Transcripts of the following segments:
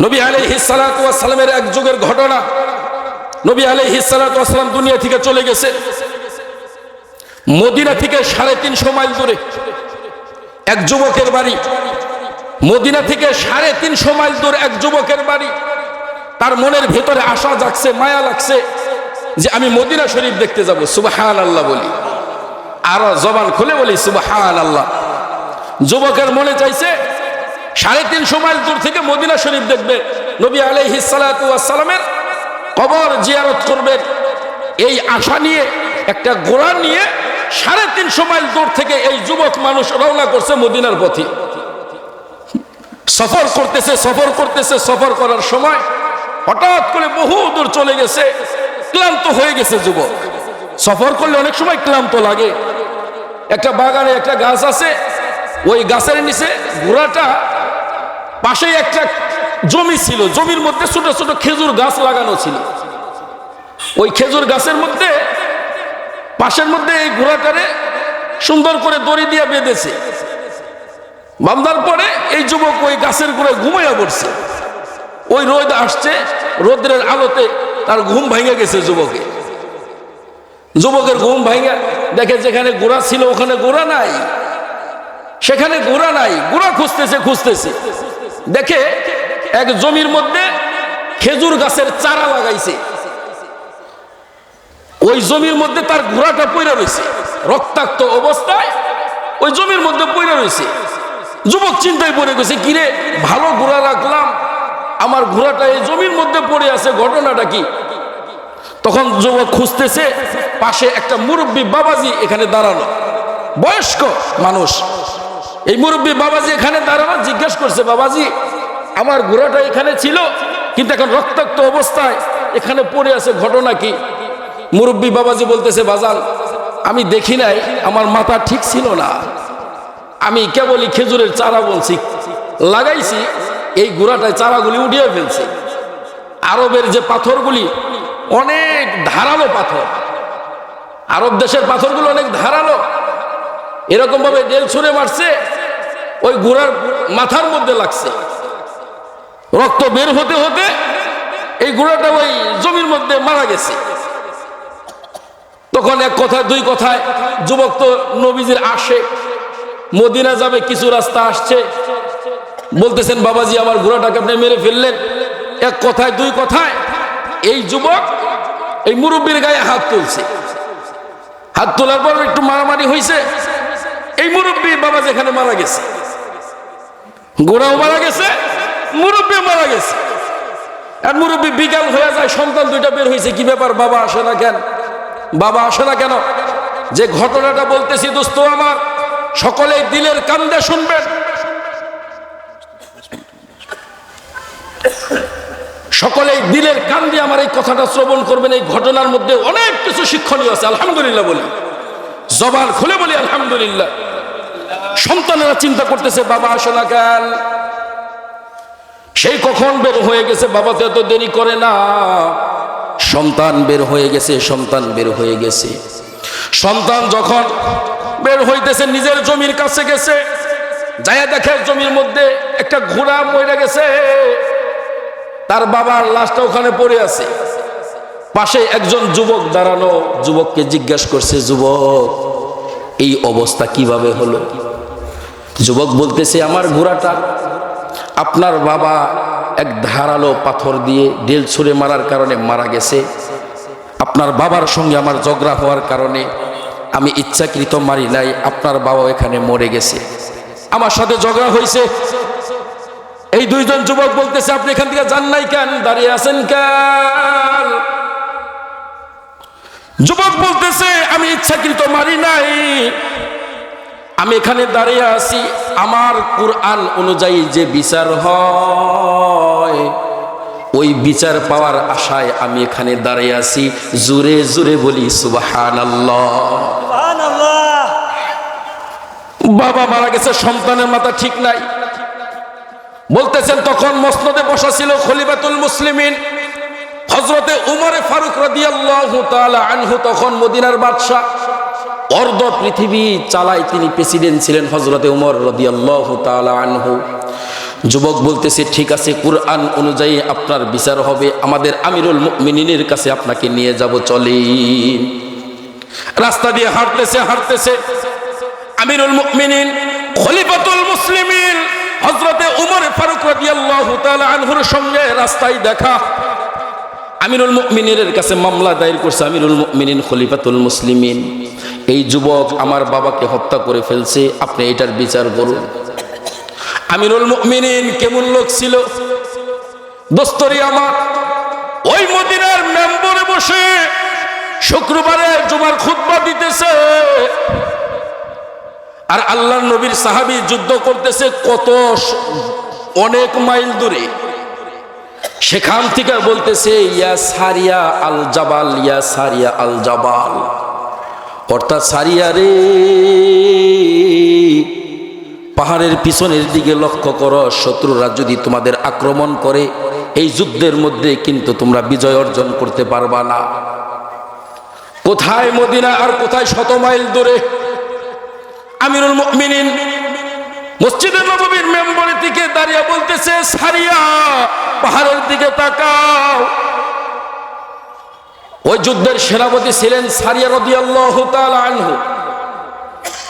নবী আলাইহিস সালাতু ওয়াস সালামের এক যুগের ঘটনা। নবী আলাইহিস সালাতু ওয়াস সালাম দুনিয়া থেকে চলে গেছে। মদিনা থেকে 350 মাইল দূরে এক যুবকের বাড়ি। মদিনা থেকে 350 মাইল দূর এক যুবকের বাড়ি। তার মনের ভেতরে আশা জাগছে, মায়া লাগছে যে আমি মদিনা শরীফ দেখতে যাব। সুবহানাল্লাহ বলি, আর জবান খুলে বলি সুবহানাল্লাহ। যুবকের মনে চাইছে 350 মাইল দূর থেকে মদিনা শরীফ দেখবে, নবী আলাইহিস সালাতু ওয়াস সালামের কবর জিয়ারত করবেন। এই আশা নিয়ে একটা ঘোড়া নিয়ে 350 মাইল দূর থেকে এই যুবক মানুষ রওনা করছে মদিনার পথে। সফর করতেছে, সফর করতেছে। সফর করার সময় হঠাৎ করে বহু দূর চলে গেছে, ক্লান্ত হয়ে গেছে যুবক। সফর করলে অনেক সময় ক্লান্ত লাগে। একটা বাগানে একটা গাছ আছে, ওই গাছের নিচে ঘোড়াটা, পাশে একটা জমি ছিল, জমির মধ্যে ছোট ছোট খেজুর গাছ লাগানো ছিল। ওই খেজুর গাছের মধ্যে পাশের মধ্যে এই ঘোড়াটারে সুন্দর করে দড়ি দিয়ে বেঁধেছে। বাঁধার পরে এই যুবক ওই গাছের গোড়ায় ঘুমাইয়া পড়ছে। ওই রোদ আসছে, রোদ্রের আলোতে তার ঘুম ভেঙে গেছে যুবকের। যুবকের ঘুম ভাঙা দেখে যেখানে ঘোড়া ছিল ওখানে ঘোড়া নাই, সেখানে ঘোড়া নাই। ঘোড়া খুঁজতেছে খুঁজতেছে, দেখে এক জমির মধ্যে খেজুর গাছের চারা লাগাইছে। ওই জমির মধ্যে তার ঘোড়াটা পড়ে রয়েছে, রক্তাক্ত অবস্থায় ওই জমির মধ্যে পড়ে রয়েছে। যুবক চিন্তায় পড়ে গেছে, কিরে ভালো ঘোড়া রাখলাম, আমার ঘোড়াটা এই জমির মধ্যে পড়ে আছে, ঘটনাটা কি? তখন যুবক খুঁজতেছে, পাশে একটা মুরব্বী বাবাজি এখানে দাঁড়ানো, বয়স্ক মানুষ। এই মুরব্বী বাবাজি এখানে দাঁড়ানো, জিজ্ঞেস করছে, বাবাজি আমার ঘোড়াটা এখানে ছিল কিন্তু এখন রক্তাক্ত অবস্থায় এখানে পড়ে আছে, ঘটনা কি? মুরব্বী বাবাজি বলতেছে, বাজান আমি দেখি নাই, আমার মাথা ঠিক ছিল না, আমি কেবলই খেজুরের চারা বলছি লাগাইছি, এই ঘোড়াটায় চারাগুলি উঠিয়ে ফেলছে। আরবের যে পাথরগুলি অনেক ধারালো পাথর, আরব দেশের পাথরগুলো অনেক ধারালো, এরকম ভাবে ডেল ছুঁড়ে মারছে, ওই ঘোড়ার মাথার মধ্যে লাগছে। রক্ত বের হতে হতে এই ঘোড়াটা ওই জমির মধ্যে মারা গেছে। তখন এক কথা দুই কথায় যুবক তো নবীজির আশে, মদিনা যাবে, কিছু রাস্তা আসছে, বলতেছেন, বাবাজি আমার ঘোড়াটাকে আপনি মেরে ফেললেন। এক কথায় দুই কথায় এই যুবক এই মুরব্বীর গায়ে হাত তুলছে। হাত তোলার পর একটু মারামারি হয়েছে। এই মুরব্বী বাবা যেখানে মারা গেছে, ঘোড়াও মারা গেছে, মুরব্বী মারা গেছে। আর মুরব্বী বিকাল হয়ে যায়, সন্তান দুইটা বের হয়েছে, কি ব্যাপার বাবা আসে না কেন? বাবা আসে না কেন? যে ঘটনাটা বলতেছি দোস্ত আমার, সকলেই দিলের কান দিয়ে শুনবেন। সকলেই দিলের কান দিয়ে আমার এই কথাটা শ্রবণ করবেন। এই ঘটনার মধ্যে অনেক কিছু শিক্ষণীয় আছে, আলহামদুলিল্লাহ বলি, জবান খুলে বলি আলহামদুলিল্লাহ। সন্তানেরা চিন্তা করতেছে, বাবা আসে না কেন? সেই কখন বের হয়ে গেছে, বাবা তো এত দেরি করে না। সন্তান বের হয়ে গেছে, সন্তান বের হয়ে গেছে। সন্তান যখন বের হইতেছে, নিজের জমির কাছে গেছে, যায় দেখে জমির মধ্যে একটা ঘোড়া মরে গেছে, তার বাবার লাশটা ওখানে পড়ে আছে। পাশে একজন যুবক দাঁড়ানো, যুবককে জিজ্ঞেস করছে, যুবক এই অবস্থা কিভাবে হলো? যুবক বলতেছে, আমার ঘোড়াটা আপনার বাবা এক ধারালো পাথর দিয়ে ডেল ছুঁড়ে মারার কারণে মারা গেছে। আপনার বাবার সঙ্গে আমার ঝগড়া হওয়ার কারণে আমি ইচ্ছাকৃত মারি নাই, আপনার বাবা এখানে মরে গেছে, আমার সাথে ঝগড়া হয়েছে। এই দুইজন যুবক বলতেছে, আপনি এখান থেকে যান নাই কেন, দাঁড়িয়ে আছেন কেন? যুবক বলতেছে, আমি ইচ্ছাকৃত মারি নাই, আমি এখানে দাঁড়িয়ে আছি, আমার কুরআন অনুযায়ী যে বিচার হয় ওই বিচার পাওয়ার আশায় আমি এখানে দাঁড়িয়ে আছি। জোরে জোরে বলি সুবহানাল্লাহ। বাবা মারা গেছে, সন্তানের মাথা ঠিক নাই। বলতেছেন, তখন মসনদে বসা ছিল খলিফাতুল মুসলিমিন হযরতে উমর ফারুক রাদিয়াল্লাহু তাআলা আনহু, তখন মদিনার বাদশা, অর্ধ পৃথিবী চালায় তিনি, প্রেসিডেন্ট ছিলেন হযরতে উমর রাদিয়াল্লাহু তাআলা আনহু। যুবক বলতেছে ঠিক আছে, কুরআন অনুযায়ী আপনার বিচার হবে, আমাদের আমিরুল মুমিনিনের কাছে আপনাকে নিয়ে যাব, চলেন। রাস্তা দিয়ে হাঁটতেছে আমিরুল মুমিনিন খলিফাতুল মুসলিমিন হযরতে ওমর ফারুক রাদিয়াল্লাহু তাআলা আনহুর সঙ্গে রাস্তায় দেখা। আমিরুল মুমিনিনের কাছে মামলা দায়ের করছে আমিরুল মুমিনিন খলিফাতুল মুসলিমিন, এই যুবক আমার বাবাকে হত্যা করে ফেলছে, আপনি এটার বিচার করুন। আমিরুল মুমিনিন কেমন লোক ছিল দোস্তরি আমার, ওই মদিনার মেম্বরে বসে শুক্রবারে জুমার খুতবা দিতেছে, আর আল্লাহর নবীর সাহাবী যুদ্ধ করতেছে কত অনেক মাইল দূরে। সেখান থেকে বলতেছে ইয়া সারিয়া আল জাবাল, ইয়া সারিয়া আল জাবাল, অর্থাৎ সারিয়া রে, পাহাড়ের পিছনের দিকে লক্ষ্য করো, শত্রুরা যদি তোমাদের আক্রমণ করে এই যুদ্ধের মধ্যে কিন্তু তোমরা বিজয় অর্জন করতে পারবা না। কোথায় মদিনা আর কোথায় শত মাইল দূরে। আমিরুল মুমিনিন মসজিদে নববীর মেম্বরে থেকে দাঁড়িয়ে বলতেছে সারিয়া পাহাড়ের দিকে তাকাও। ওই যুদ্ধের সেনাপতি ছিলেন সারিয়া রাদিয়াল্লাহু তাআলা আনহু।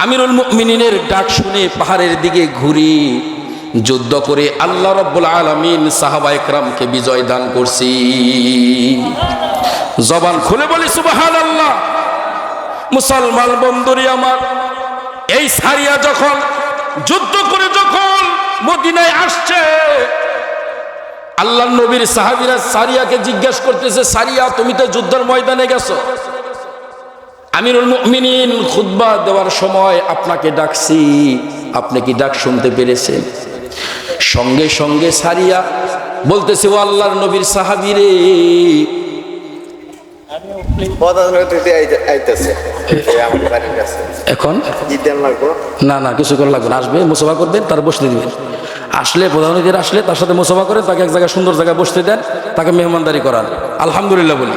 আমিরুল মুমিনিনের ডাক শুনে পাহাড়ের দিকে ঘুরি, যুদ্ধ করে আল্লাহ রাব্বুল আলামিন সাহাবায়ে কেরামকে বিজয় দান করছি। জবান খুলে বলি সুবহানাল্লাহ। মুসলমান বন্ধুরি আমার, এই সারিয়া যখন যুদ্ধ করে যখন মদিনায় আসছে, আল্লাহর নবীর সাহাবীরা সারিয়াকে জিজ্ঞাসা করতেছে, সারিয়া তুমি তো যুদ্ধের ময়দানে গেছো, আমিরুল মুমিনিন খুতবা দেওয়ার সময় আপনাকে ডাকছি, আপনি কি ডাক শুনতে পেরেছেন? সঙ্গে সঙ্গে সারিয়া বলতেছে, ও আল্লাহর নবীর সাহাবী রে, এখন না না কিছু করে লাগবে না, আসবে মুসাফা করবেন, তার বসতে দিবেন। আসলে প্রধানমন্ত্রী আসলে তার সাথে মুসাফা করে তাকে এক জায়গায় সুন্দর জায়গায় বসতে দেন, তাকে মেহমানদারি করান। আলহামদুলিল্লাহ বলি।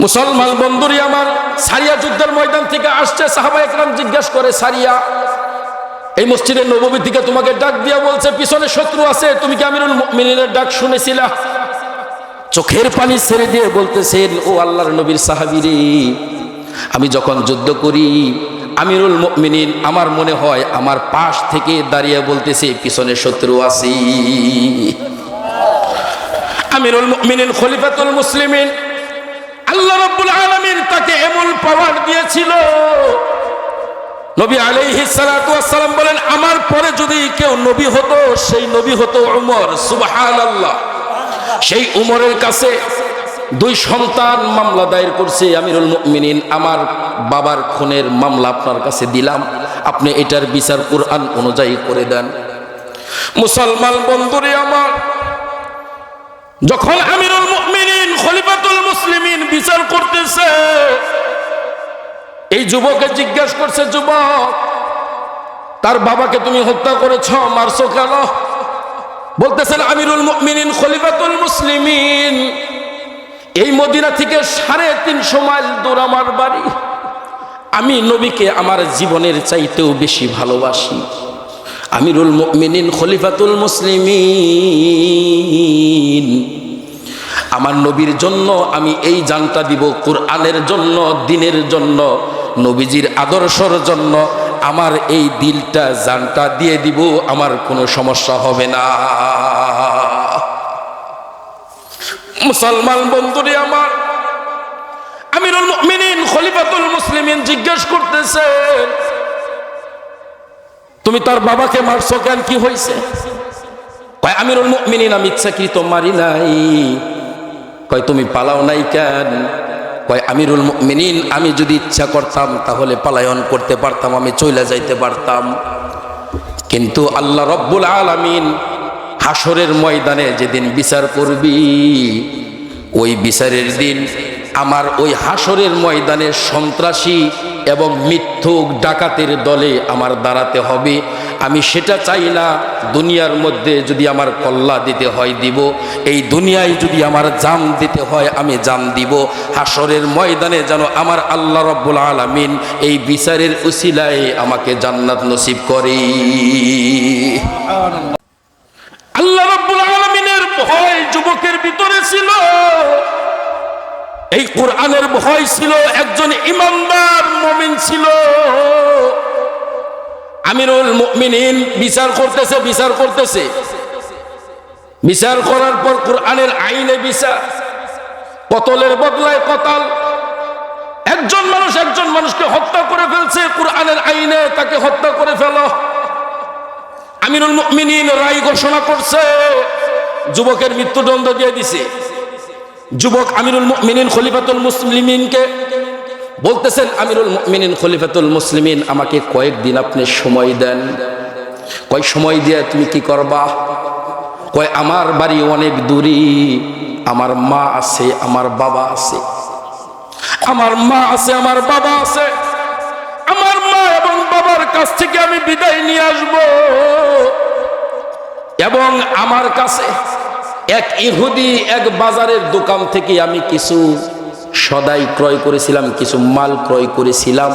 মুসলমান বন্ধুরি আমার, সারিয়া যুদ্ধের ময়দান থেকে আসছে, সাহাবায়ে কেরাম জিজ্ঞাসা করে, সারিয়া এই মসজিদের নববী থেকে তোমাকে ডাক দিয়া বলছে পিছনে শত্রু আছে, তুমি কি আমিরুল মুমিনিনের ডাক শুনেছিলা? চোখের পানি ছেড়ে দিয়ে বলতেছেন, ও আল্লাহর নবীর সাহাবী রে, আমি যখন যুদ্ধ করি আমিরুল মুমিনিন আমার মনে হয় আমার পাশ থেকে দাঁড়িয়ে বলতেছে পিছনে শত্রু আছে। আমিরুল মুমিনিন খলিফাতুল মুসলিমিন, আল্লাহ রাব্বুল আলামিন তাকে এমন পাওয়ার দিয়েছিল, নবী আলাইহিস সালাতু ওয়াস সালাম বলেন আমার পরে যদি কেউ নবী হতো সেই নবী হতো উমর। সুবহানাল্লাহ। সেই উমরের কাছে দুই সন্তান মামলা দায়ের করছে, আমিরুল মুমিনিন আমার বাবার খুনের মামলা আপনার কাছে দিলাম, আপনি এটার বিচার কুরআন অনুযায়ী করে দেন। মুসলমান বন্ধুরে আমার, যখন আমিরুল মুমিনিন খলিফাতুল মুসলিমিন বিচার করতেছে, এই যুবককে জিজ্ঞাসা করছে, যুবক তার বাবাকে তুমি হত্যা করেছো, মারছো কেন? বলতেছেন আমিরুল মুমিনিন খলিফাতুল মুসলিমিন, এই মদিনা থেকে 350 মাইল দূর আমার বাড়ি, আমি নবীকে আমার জীবনের চাইতেও বেশি ভালোবাসি। আমিরুল মুমিনিন খলিফাতুল মুসলিমিন, আমার নবীর জন্য আমি এই জানটা দিব, কুরআনের জন্য, দ্বীনের জন্য, নবীজির আদর্শের জন্য আমার এই দিলটা জানটা দিয়ে দিব, আমার কোনো সমস্যা হবে না। মুসলমান বন্ধুরে আমার, আমিরুল মুমিনিন খলিফাতুল মুসলিমিন জিজ্ঞেস করতেছে, তুমি তার বাবাকে মারছো কেন, কি হয়েছে? কয় আমিরুল মুমিনিন আমি ইচ্ছাকৃত মারি নাই। কয় তুমি পালাও নাই কেন? কয় আমিরুল মুমিনিন আমি যদি ইচ্ছা করতাম তাহলে পলায়ন করতে পারতাম, আমি চলে যাইতে পারতাম, কিন্তু আল্লাহ রব্বুল আলামিন হাসরের ময়দানে যেদিন বিচার করবি, ওই বিচারের দিন আমার ওই হাসরের ময়দানে সন্ত্রাসী এবং মিথ্যুক ডাকাতের দলে আমার দাঁড়াতে হবে। আমি সেটা চাই না। দুনিয়ার মধ্যে যদি আমার কল্লা দিতে হয় দিব, এই দুনিয়ায় যদি আমার জান দিতে হয় আমি জান দিব। হাসরের ময়দানে যেন আমার আল্লাহ রাব্বুল আলামিন এই বিচারের উসিলায় আমাকে জান্নাত নসিব করে। আল্লাহ রাব্বুল আলামিনের ভয় যুবকের ভিতরে ছিল, এই কোরআনের ভয় ছিল, একজন ইমানদার মুমিন ছিল। আমিরুল মুমিনিন বিচার করতেছে, বিচার করার পর কোরআনের আইনে বিচার, কতলের বদলায় কতল। একজন মানুষকে হত্যা করে ফেলছে, কোরআনের আইনে তাকে হত্যা করে ফেলো। আমিরুল মুমিনিন রায় ঘোষণা করছে, যুবকের মৃত্যুদণ্ড দিয়ে দিছে। যুবক আমিরুল মুমিনিন খলিফাতুল মুসলিমিনকে বলতেছেন, আমিরুল মুমিনিন খলিফাতুল মুসলিমিন আমাকে কয়েকদিন আপনি সময় দেন। কয় সময় দিয়ে তুমি কি করবা? কয় আমার বাড়ি অনেক দূরে, আমার মা আছে, আমার বাবা আছে, আমার মা আছে, আমার বাবা আছে। আমার মা এবং বাবার কাছ থেকে আমি বিদায় নিয়ে আসব, এবং আমার কাছে এক ইহুদি এক বাজারের দোকান থেকে আমি কিছু সদাই ক্রয় করেছিলাম, কিছু মাল ক্রয় করেছিলাম।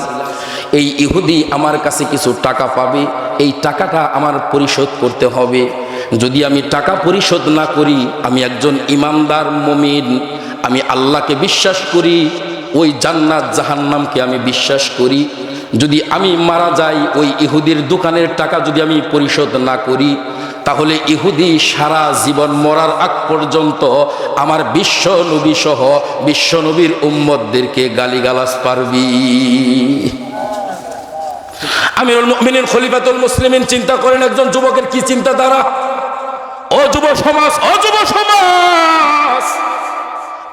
এই ইহুদি আমার কাছে কিছু টাকা পাবে, এই টাকাটা আমার পরিশোধ করতে হবে। যদি আমি টাকা পরিশোধ না করি, আমি একজন ইমানদার মুমিন, আমি আল্লাহকে বিশ্বাস করি, ওই জান্নাত জাহান্নামকে আমি বিশ্বাস করি। যদি আমি মারা যাই, ওই ইহুদির দোকানের টাকা যদি আমি পরিশোধ না করি, তাহলে ইহুদি সারা জীবন মরার আগ পর্যন্ত আমার বিশ্ব নবী সহ বিশ্ব নবীর উম্মতদেরকে গালিগালাজ পারবি। আমিরুল মুমিনিন খলিফাতুল মুসলিমিন চিন্তা করেন একজন যুবকের কি চিন্তাধারা। ও যুব সমাজ, ও যুব সমাজ,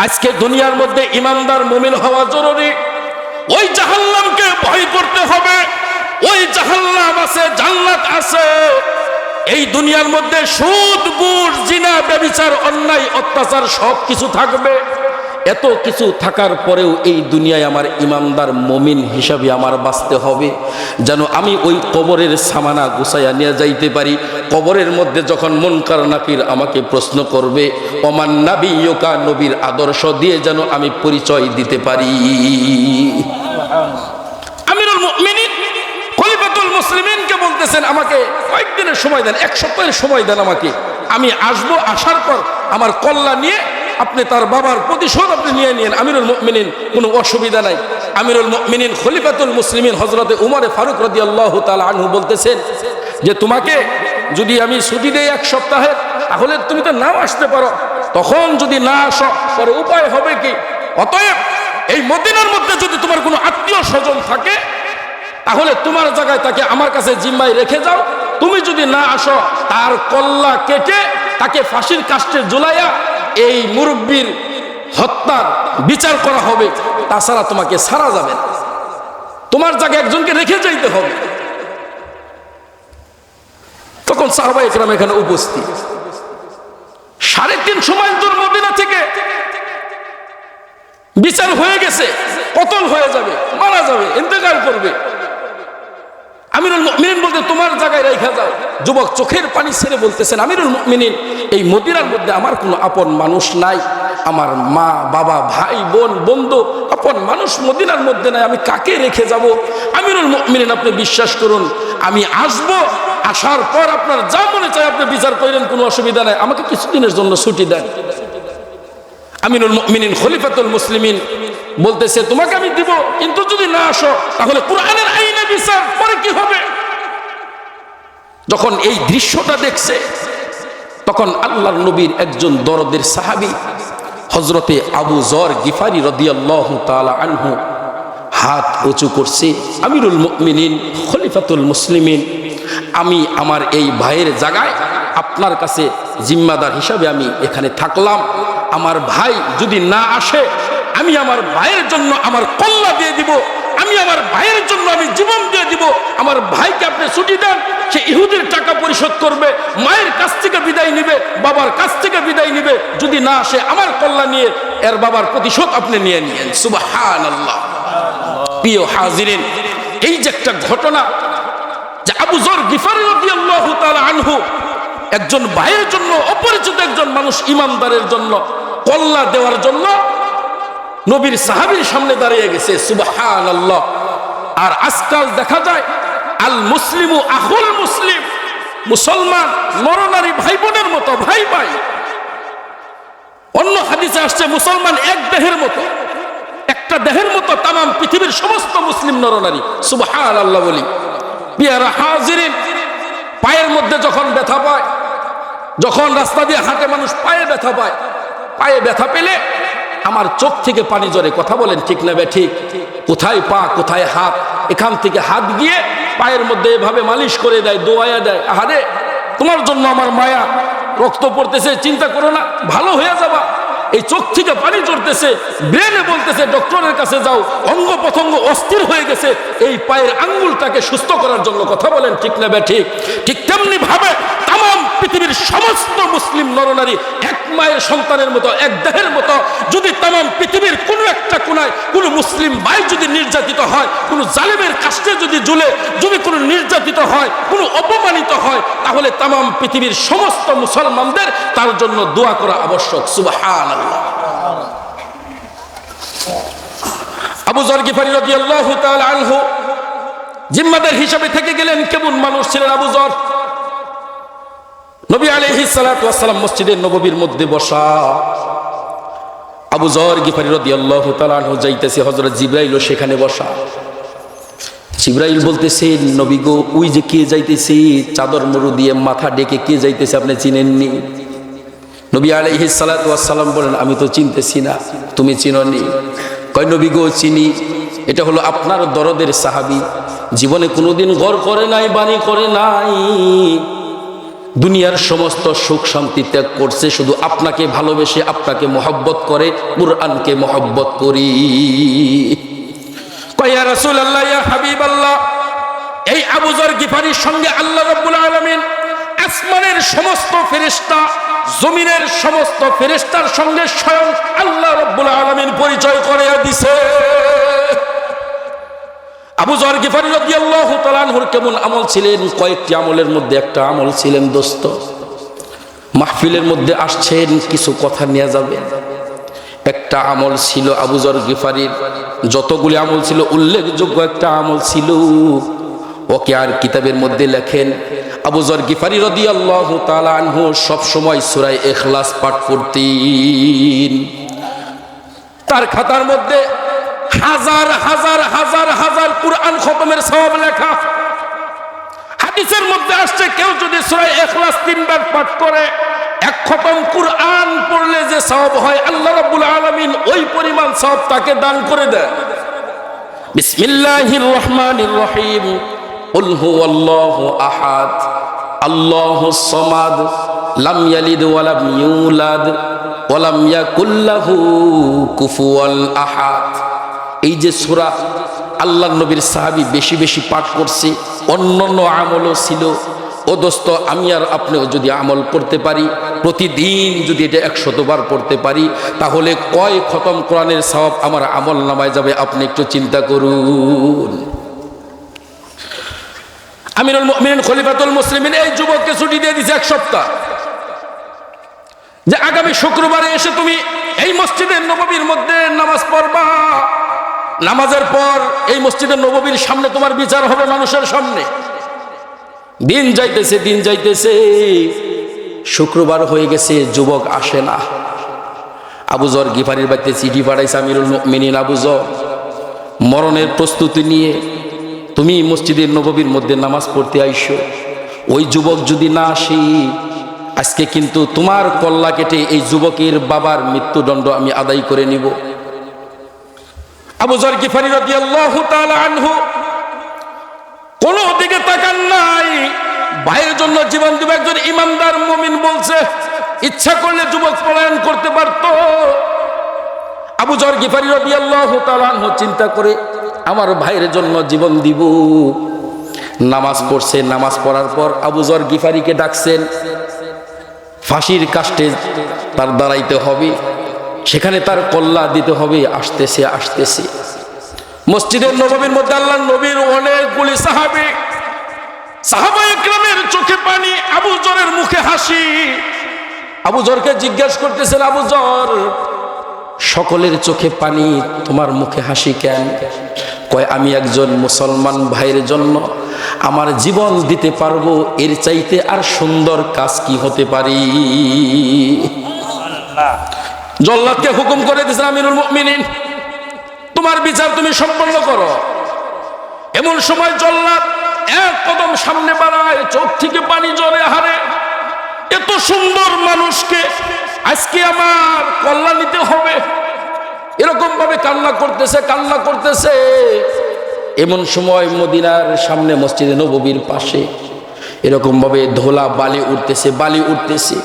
আজকে দুনিয়ার মধ্যে ইমানদার মুমিন হওয়া জরুরি। ওই জাহান্নামকে ভয় করতে হবে। ওই জাহান্নাম আছে, জান্নাত আছে। এই দুনিয়ার মধ্যে সুদ, ঘুষ, জিনা, ব্যভিচার, অন্যায়, অত্যাচার সব কিছু থাকবে। এত কিছু থাকার পরেও এই দুনিয়ায় আমার ইমানদার মুমিন হিসাবে আমার বাঁচতে হবে, যেন আমি ওই কবরের সামানা গুছাইয়া নিয়ে যাইতে পারি। কবরের মধ্যে যখন মুনকার নাকির আমাকে প্রশ্ন করবে, ওমান নাবিয়্যুকা, নবীর আদর্শ দিয়ে যেন আমি পরিচয় দিতে পারি। আমিরুল মুমিনিন খলিফাতুল মুসলিমিনকে বলতেছেন, আমাকে কয়েকদিনের সময় দেন, এক সপ্তাহের সময় দেন আমাকে। আমি আসবো, আসার পর আমার কল্লা নিয়ে আপনি তার বাবার প্রতিশোধ আপনি নিয়ে নিন। আমিরুল মুমিনিন কোনো অসুবিধা নাই। আমিরুল মুমিনিন খলিফাতুল মুসলিমিন হযরতে উমর ফারুক রাদিয়াল্লাহু তাআলা আনহু বলতেছেন যে তোমাকে যদি আমি ছুটি দেই এক সপ্তাহের, তাহলে তুমি তো নাও আসতে পারো। তখন যদি না আসো, পরে উপায় হবে কি? অতএব এই মদিনার মধ্যে যদি তোমার কোনো আত্মীয় স্বজন থাকে, তাহলে তোমার জায়গায় তাকে আমার কাছে জিম্মায় রেখে যাও। তুমি যদি না আসো, তার কল্লা কেটে তাকে ফাঁসির কাস্টে ঝুলাইয়া এই মুরব্বীর হত্যার বিচার করা হবে, তাছাড়া তোমাকে ছাড়া যাবে না। তোমার জায়গায় একজনকে রেখে যাইতে হবে। তখন সাহাবা ইকরাম এখানে উপস্থিত। 3.5 মাইল দূর মদিনা থেকে বিচার হয়ে গেছে, কতল হয়ে যাবে, মারা যাবে, ইন্তেকাল করবে। আমিরুল মুমিনিন বলতে তোমার জায়গায় রেখে যাও। যুবক চোখের পানি ছেড়ে বলতেছেন, আমিরুল মুমিনিন, এই মদিনার মধ্যে আমার কোনো আপন মানুষ নাই। আমার মা, বাবা, ভাই, বোন, বন্ধু, আপন মানুষ মদিনার মধ্যে নাই। আমি কাকে রেখে যাব? আমিরুল মুমিনিন, আপনি বিশ্বাস করুন, আমি আসব, আসার পর আপনার যা মনে চায় আপনি বিচার করেন, কোনো অসুবিধা নাই। আমাকে কিছুদিনের জন্য ছুটি দেন। আমিরুল মুমিনিন খলিফাতুল মুসলিমিন বলতেছে, তোমাকে আমি দিব, কিন্তু যদি না আসো, তাহলে কোরআনের আইনে বিচার, পরে কি হবে? যখন এই দৃশ্যটা দেখছে, তখন আল্লাহর নবীর একজন দরদের সাহাবী হযরতে আবু যর গিফারি রাদিয়াল্লাহু তাআলা আনহু হাত উঁচু করছে, আমিরুল মুমিনিন খলিফাতুল মুসলিমিন, আমি আমার এই ভাইয়ের জায়গায় আপনার কাছে জিম্মাদার হিসাবে আমি এখানে থাকলাম। আমার ভাই যদি না আসে, আমি আমার ভাইয়ের জন্য আমার কল্লা দিয়ে দিব, আমি আমার ভাইয়ের জন্য আমি জীবন দিয়ে দিব। আমার ভাইকে আপনি ছুটি দেন, সে ইহুদির টাকা পরিশোধ করবে, মায়ের কাছ থেকে বিদায় নিবে, বাবার কাছ থেকে বিদায় নিবে। যদি না আসে, আমার কল্লা নিয়ে এর বাবার প্রতিশোধ আপনি নিয়ে নিয়েন। সুবহানাল্লাহ। প্রিয় হাজিরিন, এই যে একটা ঘটনা যে আবু যর গিফারী রাদিয়াল্লাহু তাআলা আনহু একজন ভাইয়ের জন্য, অপরিচিত একজন মানুষ ইমানদারের জন্য কল্লা দেওয়ার জন্য নবীর সাহাবীর সামনে দাঁড়িয়ে গেছে। সুবহানাল্লাহ। আর আজকাল দেখা যায় আল মুসলিমু আখুল মুসলিম, মুসলমান নরনারী ভাই বোনের মতো, ভাই ভাই। অন্য হাদিসে আসছে মুসলমান এক দেহের মতো, একটা দেহের মতো তামাম পৃথিবীর সমস্ত মুসলিম নরনারী। সুবহানাল্লাহ বলি। পিয়ারা হাজিরিন, পায়ের মধ্যে যখন ব্যথা পায়, যখন রাস্তা দিয়ে হাঁটে মানুষ পায়ে ব্যথা পায়, পায়ে ব্যথা পেলে আমার চোখ থেকে পানি ঝরে। কথা বলেন ঠিক না বে ঠিক? কোথায় পা কোথায় হাত, এখান থেকে হাত গিয়ে পায়ের মধ্যে এভাবে মালিশ করে দেয়, দোয়ায়া দেয়। আহারে তোমার জন্য আমার মায়া, রক্ত পড়তেছে, চিন্তা করো না, ভালো হয়ে যাবা। এই চোখ থেকে পানি ঝরতেছে, ব্রেনে বলতেছে ডক্টরের কাছে যাও, অঙ্গ প্রত্যঙ্গ অস্থির হয়ে গেছে এই পায়ের আঙ্গুলটাকে সুস্থ করার জন্য। কথা বলেন ঠিক না বে ঠিক? ঠিক তেমনি ভাবে তামাম পৃথিবীর সমস্ত মুসলিম নরনারী এক মায়ের সন্তানের মতো, এক দেহের মতো। যদি তামাম পৃথিবীর কোনো একটা কোনায় কোনো মুসলিম ভাই যদি নির্যাতিত হয়, কোনো জালেমের কাছে যদি ঝুলে, যদি কোনো নির্যাতিত হয়, কোনো অপমানিত হয়, তাহলে তামাম পৃথিবীর সমস্ত মুসলমানদের তার জন্য দোয়া করা আবশ্যক। সুবহানাল্লাহ। আবু যর গিফারী রাদিয়াল্লাহু তাআলা আনহু জিম্মাদার হিসাবে থেকে গেলেন। কেমন মানুষ ছিলেন আবু যর? নবী আলাইহিস সালাতু ওয়াস সালাম মসজিদের নববীর মধ্যে বসা। আবু যর গিফারী রাদিয়াল্লাহু তাআলা আনহু যাইতেছে, হযরত জিবরাইল সেখানে বসা। জিবরাইল বলতেছে, নবী গো, ওই যে কে যাইতেছে, চাদর মরু দিয়ে মাথা ডেকে কে যাইতেছে, আপনি চিনেননি? নবী আলাইহিস সালাতু ওয়াস সালাম বলেন, আমি তো চিনতেছি না। তুমি চিননি? কয়, নবী গো চিনি, এটা হলো আপনার দরদের সাহাবী, জীবনে কোনোদিন ঘর করে নাই, বাড়ি করে নাই, দুনিয়ার সমস্ত সুখ শান্তি ত্যাগ করছে, শুধু আপনাকে ভালোবেসে, আপনাকে মহব্বত করে, কুরআনকে মহব্বত করি। কয়, ইয়া রাসূলুল্লাহ, ইয়া হাবিবাল্লাহ, এই আবু যর গিফারীর সঙ্গে আল্লাহ রাব্বুল আলামিন আসমানের সমস্ত ফেরেশতা, জমিনের সমস্ত ফেরেশতার সঙ্গে স্বয়ং আল্লাহ রাব্বুল আলামিন পরিচয় করিয়ে দিয়েছে। আবু যর গিফারী রাদিয়াল্লাহু তাআলা আনহুর কেমন আমল ছিলেন? কয়েকটি আমলের মধ্যে একটা আমল ছিলেন, দোস্ত, মাহফিলের মধ্যে আসছেন, কিছু কথা নিয়ে যাবেন। একটা আমল ছিল আবু যর গিফারীর, যতগুলি আমল ছিল উল্লেখযোগ্য একটা আমল ছিল, ওকে আর কিতাবের মধ্যে লেখেন আবু যর গিফারী রাদিয়াল্লাহু তাআলা আনহু সব সময় সূরা ইখলাস পাঠ করতেন। তার খাতার মধ্যে হাজার হাজার হাজার হাজার কুরআন খতমের সওয়াব লেখা। হাদিসের মধ্যে আসছে, কেউ যদি সূরা ইখলাস 3 বার পাঠ করে, এক খতম কুরআন পড়লে যে সওয়াব হয়, আল্লাহ রাব্বুল আলামিন ওই পরিমাণ সওয়াব তাকে দান করে দেন। বিসমিল্লাহির রহমানির রহিম। কুল হুয়াল্লাহু আহাদ, আল্লাহুস সামাদ, লাম ইয়ালিদ ওয়া লাম ইউলাদ ওয়া লাম ইয়াকুল লাহু কুফুয়ান আহাদ। এই যে সূরা আল্লাহর নবীর সাহাবী বেশি বেশি পাঠ করছে, অন্যান্য আমলও ছিল। ও দোস্ত, আমি আর আপনিও যদি আমল করতে পারি, প্রতিদিন যদি এটা 100 বার পড়তে পারি, তাহলে কয় খতম কোরআনের সওয়াব আমার আমল নামায় যাবে, আপনি একটু চিন্তা করুন। আমিরুল মুমিনিন খলিফাতুল মুসলিমিন এই যুবককে ছুটি দিয়ে দিয়েছে 1 সপ্তাহ, যে আগামী শুক্রবারে এসে তুমি এই মসজিদের নববীর মধ্যে নামাজ পড়বা। নামাজের পর এই মসজিদের নববীর সামনে তোমার বিচার হবে মানুষের সামনে। দিন যাইতেছে, দিন যাইতেছে, শুক্রবার হয়ে গেছে, যুবক আসে না। আবু যর গিফারীর বাড়িতে চিঠি পাঠাইছে আমিরুল মুমিনিন আবু যর, মরণের প্রস্তুতি নিয়ে তুমি মসজিদের নববীর মধ্যে নামাজ পড়তে আইসো। ওই যুবক যদি না আসে, আজকে কিন্তু তোমার কল্লা কেটে এই যুবকের বাবার মৃত্যুদণ্ড আমি আদায় করে নিব। আবু যর গিফারী রাদিয়াল্লাহু তাআলা আনহু কোনো দিকে তাকান নাই, ভাইয়ের জন্য জীবন দিবে। একজন ইমানদার মুমিন বলছে, ইচ্ছা করলে যুবক পলায়ন করতে পারত। আবু যর গিফারী রাদিয়াল্লাহু তাআলা আনহু চিন্তা করে, আমার ভাইয়ের জন্য জীবন দিব। নামাজ পড়ছে, নামাজ পড়ার পর আবু যর গিফারীকে ডাকছেন, ফাঁসির কাস্টে তার দাঁড়াইতে হবে, সেখানে তার কল্লা দিতে হবে। আসতেছে আসতেছে, মসজিদের নববীর মধ্যে আল্লাহর নবীর অনেকগুলি সাহাবায়ে কেরামের চোখে পানি, আবু জরের মুখে হাসি। আবু জরকে জিজ্ঞাসা করতেছেন, আবু জর, সকলের চোখে পানি, তোমার মুখে হাসি কেন? কয়, আমি একজন মুসলমান ভাইয়ের জন্য আমার জীবন দিতে পারবো, এর চাইতে আর সুন্দর কাজ কি হতে পারি? জল্লাদকে হুকুম করে দিয়েছেন, আমিরুল মুমিনিন, তোমার বিচার তুমি সম্পন্ন করো। এমন সময় জল্লাদ এক কদম সামনে বাড়ায়, চোখ থেকে পানি ঝরে, হারে এত সুন্দর মানুষকে আজকে আমার কল্যাণ নিতে হবে, এরকম ভাবে কান্না করতেছে। এমন সময় মদিনার সামনে মসজিদে নববীর পাশে এরকম ভাবে ধোলা বালি উঠতেছে।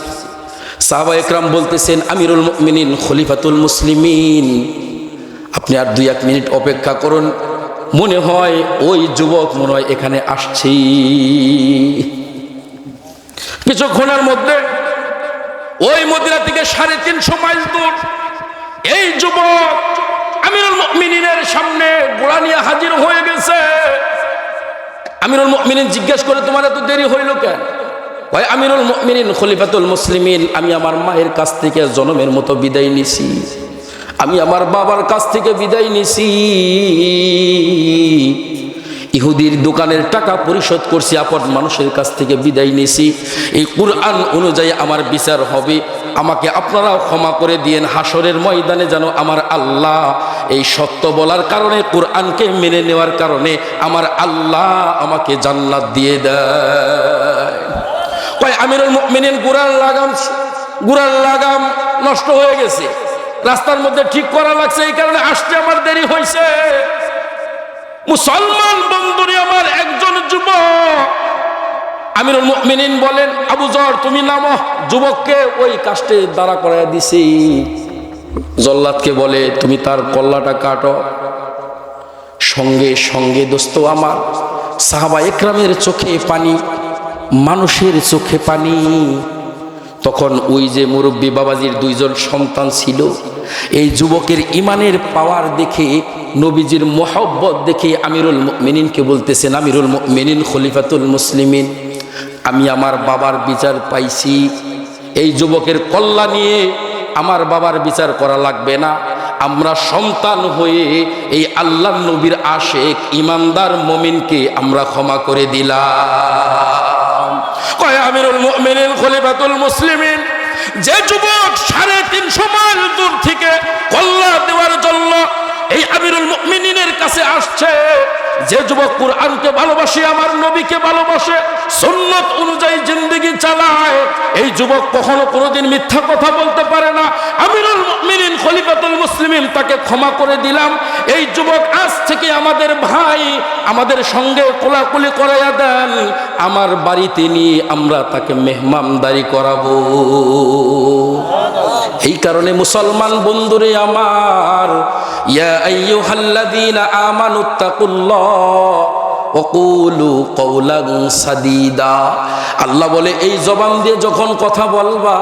সাহাবায়ে কেরাম বলতেছেন, আমিরুল মুমিনিন, খলিফাতুল মুসলিমিন, আপনি আর 2-1 মিনিট অপেক্ষা করুন, মনে হয় ওই যুবক মনে হয় এখানে আসছে। কিছুক্ষণের মধ্যে ওই মদিনা থেকে 350 মাইল দূর এই যুবক আমিরুল মুমিনিনের সামনে ঘোড়া নিয়ে হাজির হয়ে গেছে। আমিরুল মুমিনিন জিজ্ঞেস করে, তোমার এত দেরি হইল কেন? ভাই, আমিরুল মুমিনিন, খলিফাতুল মুসলিমিন, আমি আমার মায়ের কাছ থেকে জনমের মতো বিদায় নিছি, আমি আমার বাবার কাছ থেকে বিদায় নিছি, ইহুদির দোকানের টাকা পরিশোধ করছি, আপন মানুষের কাছ থেকে বিদায় নিছি, এই কুরআন অনুযায়ী আমার বিচার হবে, আমাকে আপনারাও ক্ষমা করে দিয়েন। হাসরের ময়দানে যেন আমার আল্লাহ এই সত্য বলার কারণে, কুরআনকে মেনে নেওয়ার কারণে আমার আল্লাহ আমাকে জান্নাত দিয়ে দেয়। কয়, আমিরুল মুমিনিন, গুড়ার লাগাম নষ্ট হয়ে গেছে, রাস্তার মধ্যে ঠিক করা লাগছে, এই কারণে আসতে আমার দেরি হয়েছে। মুসলমান বন্ধুরে আমার, একজন যুবক আমিরুল মুমিনিন বলেন, আবু জর, তুমি নামো। যুবককে ওই কাস্টে দাঁড়া করায় দিছি। জল্লাদকে বলে, তুমি তার কল্লাটা কাটো। সঙ্গে সঙ্গে দোস্ত আমার, সাহাবায়ে কেরামের চোখে পানি, মানুষের চোখে পানি। তখন ওই যে মুরব্বী বাবাজির 2 জন সন্তান ছিল, এই যুবকের ইমানের পাওয়ার দেখে, নবীজির মোহব্বত দেখে আমিরুল মুমিনিনকে বলতেছেন, আমিরুল মুমিনিন, খলিফাতুল মুসলিমিন, আমি আমার বাবার বিচার পাইছি, এই যুবকের কল্যাণ নিয়ে আমার বাবার বিচার করা লাগবে না, আমরা সন্তান হয়ে এই আল্লাহর নবীর আশেক ইমানদার মুমিনকে আমরা ক্ষমা করে দিলাম। কয়, আমিরুল মুমিনিন, খলিফাতুল মুসলিমিন, যে যুবক 350 মাইল দূর থেকে কল্লা দেওয়ার জন্য এই আমিরুল মুমিনিনের কাছে আসছে, যে যুবক কুরআনকে ভালোবাসে, আমার নবীকে ভালোবাসে, সুন্নাত অনুযায়ী জিন্দেগি চালায়, এই যুবক কখনো কোনোদিন মিথ্যা কথা বলতে পারে না। আমিরুল মুমিনিন, খলিফাতুল মুসলিমিন, তাকে ক্ষমা করে দিলাম। এই যুবক আজ থেকে আমাদের ভাই, আমাদের সঙ্গে কোলাকুলি করাইয়া দেন, আমার বাড়িতে নিয়ে আমরা তাকে মেহমানদারি করাবো। এই কারণে মুসলমান বন্ধুরে আমার, ইয়া আইয়ুহাল্লাযীনা আমানুত্তাকুল্লাহ ওয়া কুলু কওলান সাদীদা। আল্লাহ বলে, এই জবান দিয়ে যখন কথা বলবা,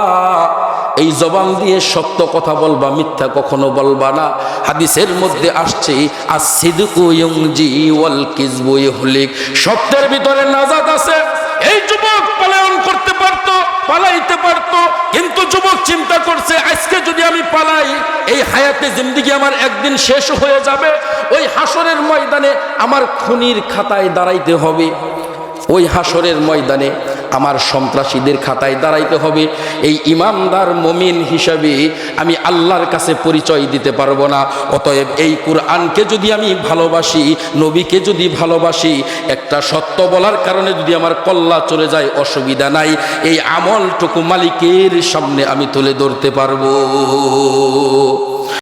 এই জবান দিয়ে সত্য কথা বলবা, মিথ্যা কখনো বলবা না। হাদিসের মধ্যে আসছে, আস-সিদকু ইউনজি ওয়াল কিযবু ইহলিক, সত্যের ভিতরে নাজাত আছে। এই যুবক পলায়ন করতে পারতো, পালাইতে পারতো, কিন্তু যুবক চিন্তা করছে, আজকে যদি আমি পালাই, এই হায়াতে জিন্দেগি আমার একদিন শেষ হয়ে যাবে, ওই হাসরের ময়দানে আমার খুনির খাতায় দাঁড়াইতে হবে, ওই হাসরের ময়দানে আমার সন্ত্রাসীদের খাতায় দাঁড়াইতে হবে। এই ইমানদার মুমিন হিসাবে আমি আল্লাহর কাছে পরিচয় দিতে পারবো না। অতএব এই কুরআনকে যদি আমি ভালোবাসি, নবীকে যদি ভালোবাসি, একটা সত্য বলার কারণে যদি আমার কল্লা চলে যায়, অসুবিধা নাই, এই আমলটুকু মালিকের সামনে আমি তুলে ধরতে পারবো।